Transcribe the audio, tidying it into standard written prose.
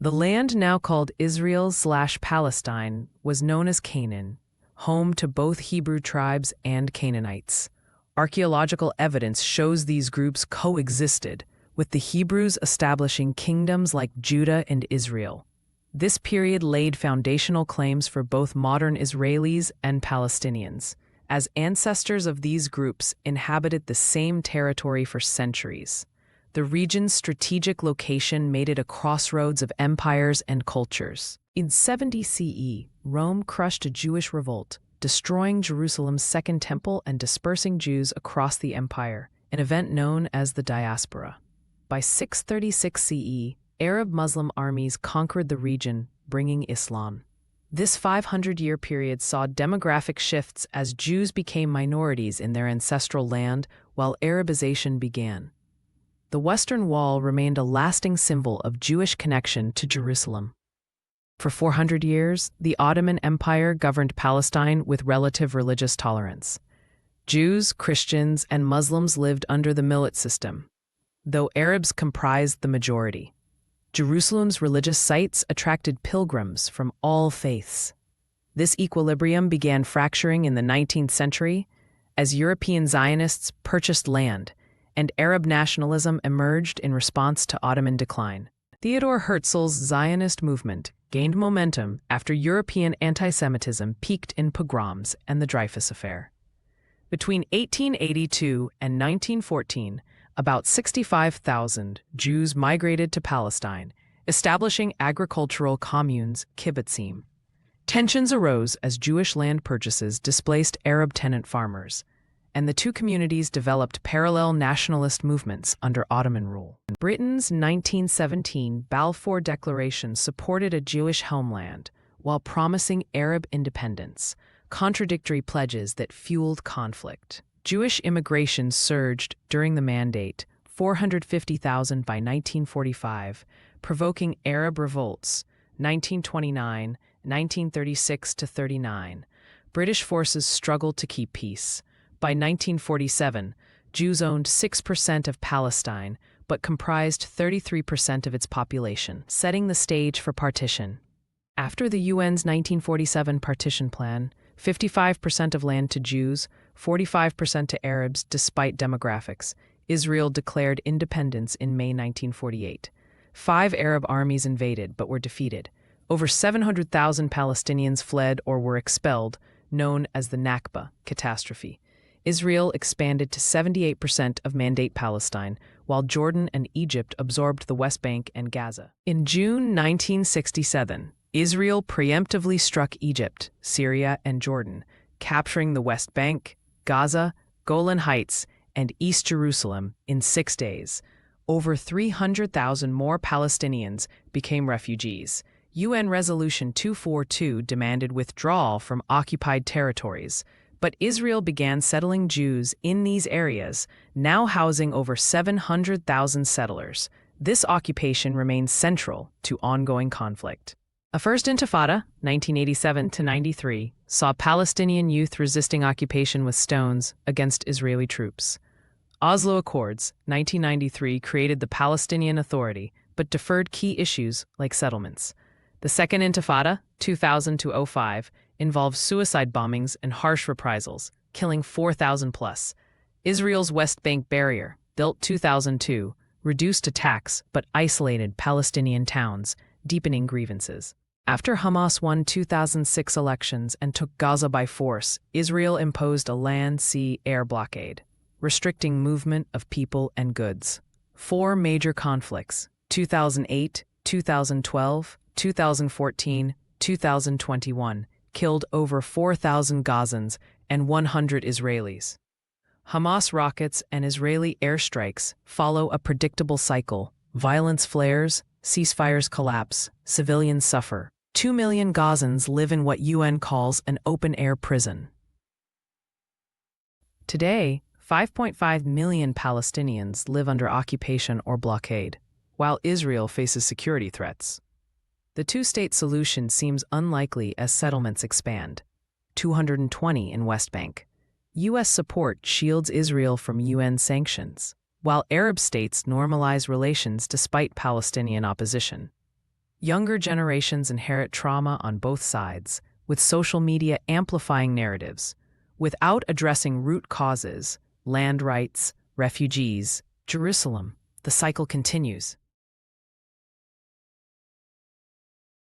The land now called Israel-Palestine was known as Canaan, home to both Hebrew tribes and Canaanites. Archaeological evidence shows these groups coexisted, with the Hebrews establishing kingdoms like Judah and Israel. This period laid foundational claims for both modern Israelis and Palestinians, as ancestors of these groups inhabited the same territory for centuries. The region's strategic location made it a crossroads of empires and cultures. In 70 CE, Rome crushed a Jewish revolt, destroying Jerusalem's Second Temple and dispersing Jews across the empire, an event known as the Diaspora. By 636 CE, Arab Muslim armies conquered the region, bringing Islam. This 500-year period saw demographic shifts as Jews became minorities in their ancestral land while Arabization began. The Western Wall remained a lasting symbol of Jewish connection to Jerusalem. For 400 years, the Ottoman Empire governed Palestine with relative religious tolerance. Jews, Christians, and Muslims lived under the millet system, though Arabs comprised the majority. Jerusalem's religious sites attracted pilgrims from all faiths. This equilibrium began fracturing in the 19th century as European Zionists purchased land, and Arab nationalism emerged in response to Ottoman decline. Theodor Herzl's Zionist movement gained momentum after European anti-Semitism peaked in pogroms and the Dreyfus Affair. Between 1882 and 1914, about 65,000 Jews migrated to Palestine, establishing agricultural communes, kibbutzim. Tensions arose as Jewish land purchases displaced Arab tenant farmers, and the two communities developed parallel nationalist movements under Ottoman rule. Britain's 1917 Balfour Declaration supported a Jewish homeland while promising Arab independence, contradictory pledges that fueled conflict. Jewish immigration surged during the Mandate, 450,000 by 1945, provoking Arab revolts, 1929, 1936–39. British forces struggled to keep peace. By 1947, Jews owned 6% of Palestine, but comprised 33% of its population, setting the stage for partition. After the UN's 1947 partition plan, 55% of land to Jews, 45% to Arabs. Despite demographics, Israel declared independence in May 1948. 5 Arab armies invaded but were defeated. Over 700,000 Palestinians fled or were expelled, known as the Nakba catastrophe. Israel expanded to 78% of Mandate Palestine, while Jordan and Egypt absorbed the West Bank and Gaza. In June 1967, Israel preemptively struck Egypt, Syria, and Jordan, capturing the West Bank, Gaza, Golan Heights, and East Jerusalem in 6 days. Over 300,000 more Palestinians became refugees. UN Resolution 242 demanded withdrawal from occupied territories, but Israel began settling Jews in these areas, now housing over 700,000 settlers. This occupation remains central to ongoing conflict. A first intifada, 1987–93, saw Palestinian youth resisting occupation with stones against Israeli troops. Oslo Accords, 1993, created the Palestinian Authority, but deferred key issues like settlements. The Second Intifada, 2000–05, involved suicide bombings and harsh reprisals, killing 4,000 plus. Israel's West Bank barrier, built 2002, reduced attacks but isolated Palestinian towns, deepening grievances. After Hamas won 2006 elections and took Gaza by force, Israel imposed a land, sea, air blockade, restricting movement of people and goods. 4 major conflicts, 2008, 2012, 2014, 2021, killed over 4,000 Gazans and 100 Israelis. Hamas rockets and Israeli airstrikes follow a predictable cycle. Violence flares, ceasefires collapse, civilians suffer. 2 million Gazans live in what UN calls an open-air prison. Today, 5.5 million Palestinians live under occupation or blockade, while Israel faces security threats. The two-state solution seems unlikely as settlements expand. 220 in West Bank. U.S. support shields Israel from UN sanctions, while Arab states normalize relations despite Palestinian opposition. Younger generations inherit trauma on both sides, with social media amplifying narratives. Without addressing root causes, land rights, refugees, Jerusalem, the cycle continues.